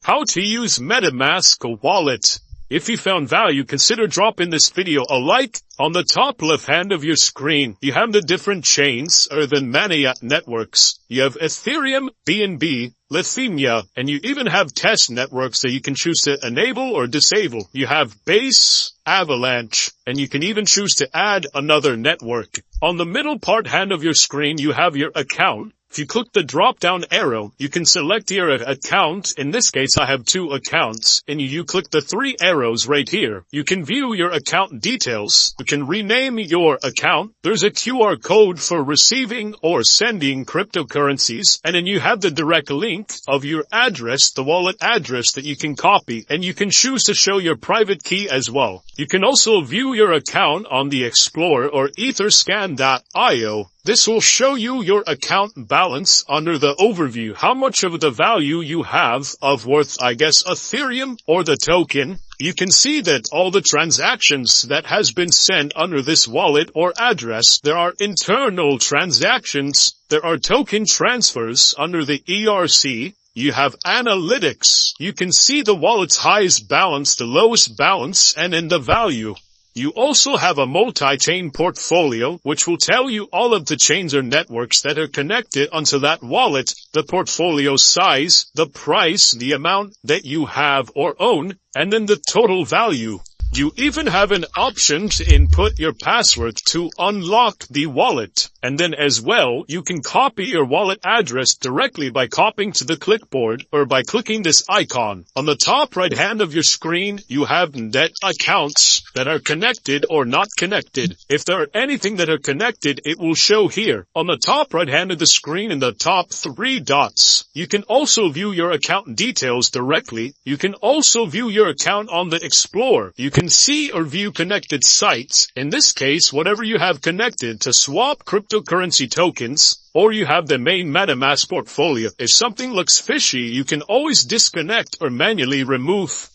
How to use Metamask wallet. If you found value, consider dropping this video a like. On the top left hand of your screen, you have the different chains or the Mania networks. You have Ethereum, BNB, Lithium, and you even have test networks that you can choose to enable or disable. You have Base, Avalanche, and you can even choose to add another network. On the middle part hand of your screen, you have your account. If you click the drop-down arrow, you can select your account. In this case, I have 2 accounts. And you click the 3 arrows right here. You can view your account details. You can rename your account. There's a QR code for receiving or sending cryptocurrencies. And then you have the direct link of your address, the wallet address that you can copy. And you can choose to show your private key as well. You can also view your account on the Explorer or etherscan.io. This will show you your account balance under the overview, how much of the value you have of worth, Ethereum or the token. You can see that all the transactions that has been sent under this wallet or address, there are internal transactions, there are token transfers under the ERC. You have analytics. You can see the wallet's highest balance, the lowest balance, and in the value. You also have a multi-chain portfolio, which will tell you all of the chains or networks that are connected onto that wallet, the portfolio size, the price, the amount that you have or own, and then the total value. You even have an option to input your password to unlock the wallet. And then as well, you can copy your wallet address directly by copying to the clipboard or by clicking this icon. On the top right hand of your screen, you have net accounts that are connected or not connected. If there are anything that are connected, it will show here. On the top right hand of the screen in the top 3 dots, you can also view your account details directly. You can also view your account on the Explorer. You can see or view connected sites. In this case, whatever you have connected to swap cryptocurrency tokens, or you have the main Metamask portfolio. If something looks fishy, you can always disconnect or manually remove.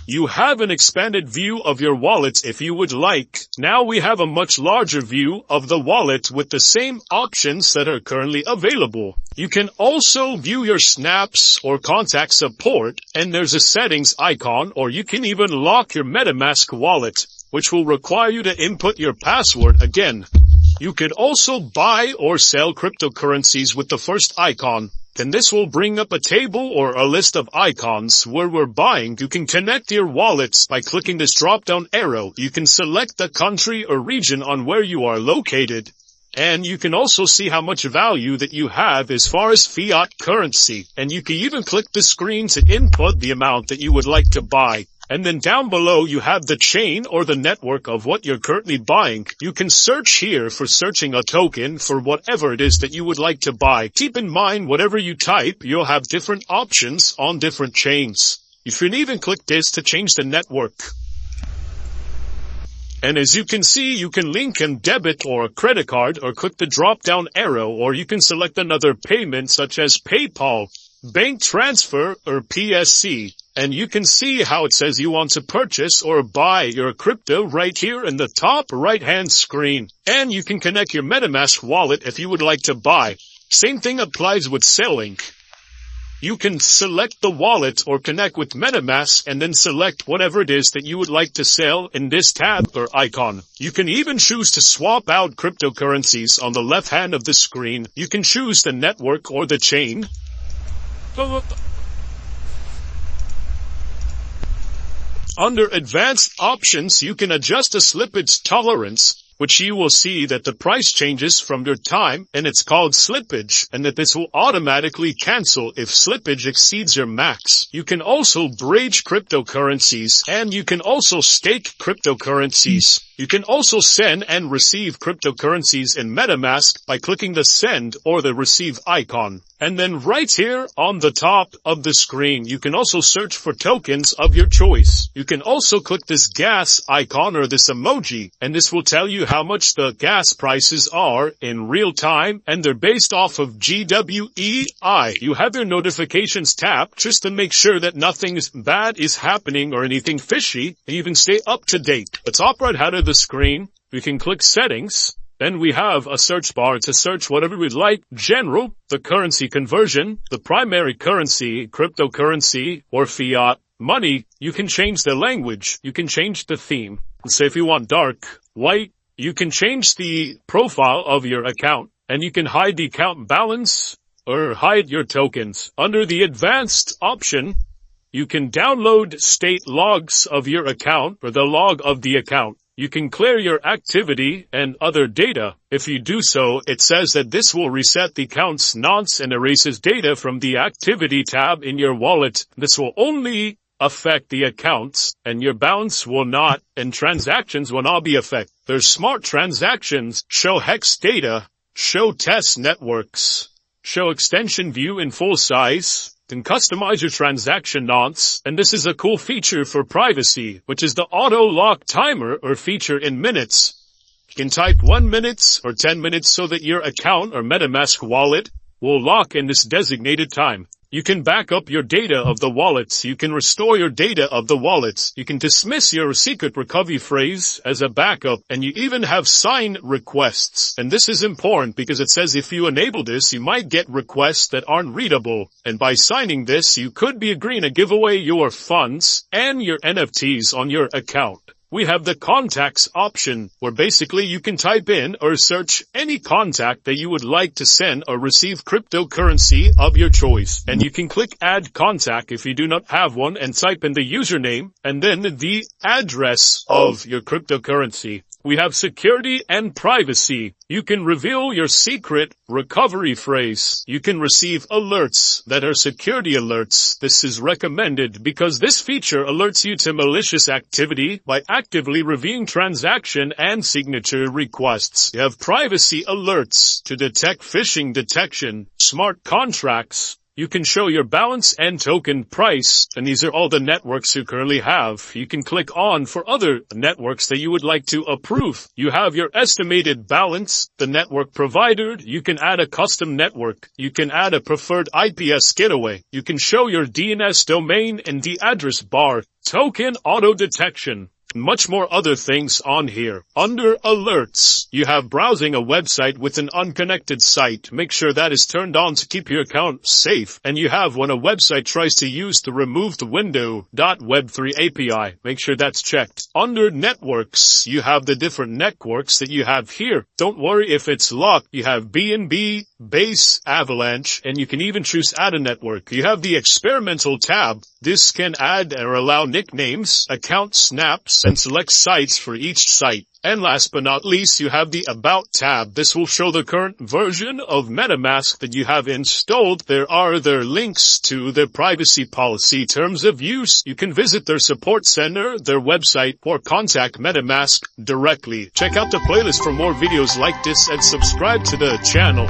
You have an expanded view of your wallet if you would like. Now we have a much larger view of the wallet with the same options that are currently available. You can also view your snaps or contact support, and there's a settings icon, or you can even lock your Metamask wallet, which will require you to input your password again. You could also buy or sell cryptocurrencies with the first icon. Then this will bring up a table or a list of icons where we're buying. You can connect your wallets by clicking this drop-down arrow. You can select the country or region on where you are located. And you can also see how much value that you have as far as fiat currency. And you can even click the screen to input the amount that you would like to buy. And then down below you have the chain or the network of what you're currently buying. You can search here for searching a token for whatever it is that you would like to buy. Keep in mind, whatever you type, you'll have different options on different chains. You can even click this to change the network. And as you can see, you can link a debit or a credit card or click the drop-down arrow, or you can select another payment such as PayPal, bank transfer, or PSC. And you can see how it says you want to purchase or buy your crypto right here in the top right-hand screen. And you can connect your Metamask wallet if you would like to buy. Same thing applies with selling. You can select the wallet or connect with Metamask and then select whatever it is that you would like to sell in this tab or icon. You can even choose to swap out cryptocurrencies on the left hand of the screen. You can choose the network or the chain. Under advanced options, you can adjust the slippage tolerance, which you will see that the price changes from your time, and it's called slippage, and that this will automatically cancel if slippage exceeds your max. You can also bridge cryptocurrencies, and you can also stake cryptocurrencies. You can also send and receive cryptocurrencies in Metamask by clicking the send or the receive icon. And then right here on the top of the screen, you can also search for tokens of your choice. You can also click this gas icon or this emoji, and this will tell you how much the gas prices are in real time, and they're based off of GWEI. You have your notifications tapped just to make sure that nothing bad is happening or anything fishy, and you can stay up to date. The top right hand of the screen, you can click settings, Then we have a search bar to search whatever we'd like. General, the currency conversion, the primary currency, cryptocurrency, or fiat money. You can change the language. You can change the theme. Say if you want dark, white, you can change the profile of your account. And you can hide the account balance or hide your tokens. Under the advanced option, you can download state logs of your account or the log of the account. You can clear your activity and other data. If you do so, it says that this will reset the account's nonce and erases data from the activity tab in your wallet. This will only affect the accounts and your balance will not, and transactions will not be affected. There's smart transactions, show hex data, show test networks, show extension view in full size, and customize your transaction nonce. And this is a cool feature for privacy, which is the auto lock timer or feature in minutes. You can type 1 minute or 10 minutes so that your account or Metamask wallet will lock in this designated time. You can back up your data of the wallets. You can restore your data of the wallets. You can dismiss your secret recovery phrase as a backup. And you even have sign requests. And this is important because it says if you enable this, you might get requests that aren't readable. And by signing this, you could be agreeing to give away your funds and your NFTs on your account. We have the contacts option, where basically you can type in or search any contact that you would like to send or receive cryptocurrency of your choice. And you can click add contact if you do not have one and type in the username and then the address of your cryptocurrency. We have security and privacy. You can reveal your secret recovery phrase. You can receive alerts that are security alerts. This is recommended because this feature alerts you to malicious activity by actively reviewing transaction and signature requests. You have privacy alerts to detect phishing detection, smart contracts. You can show your balance and token price, and these are all the networks you currently have. You can click on for other networks that you would like to approve. You have your estimated balance, the network provider. You can add a custom network. You can add a preferred IPS getaway. You can show your DNS domain and the address bar, token auto detection. Much more other things on here. Under alerts, you have browsing a website with an unconnected site. Make sure that is turned on to keep your account safe. And you have when a website tries to use the removed window.web3 API. Make sure that's checked. Under networks, you have the different networks that you have here. Don't worry if it's locked. You have BNB, Base, Avalanche, and you can even choose add a network. You have the experimental tab. This can add or allow nicknames, account snaps, and select sites for each site. And last but not least, you have the About tab. This will show the current version of Metamask that you have installed. There are their links to their privacy policy, terms of use. You can visit their support center, their website, or contact Metamask directly. Check out the playlist for more videos like this and subscribe to the channel.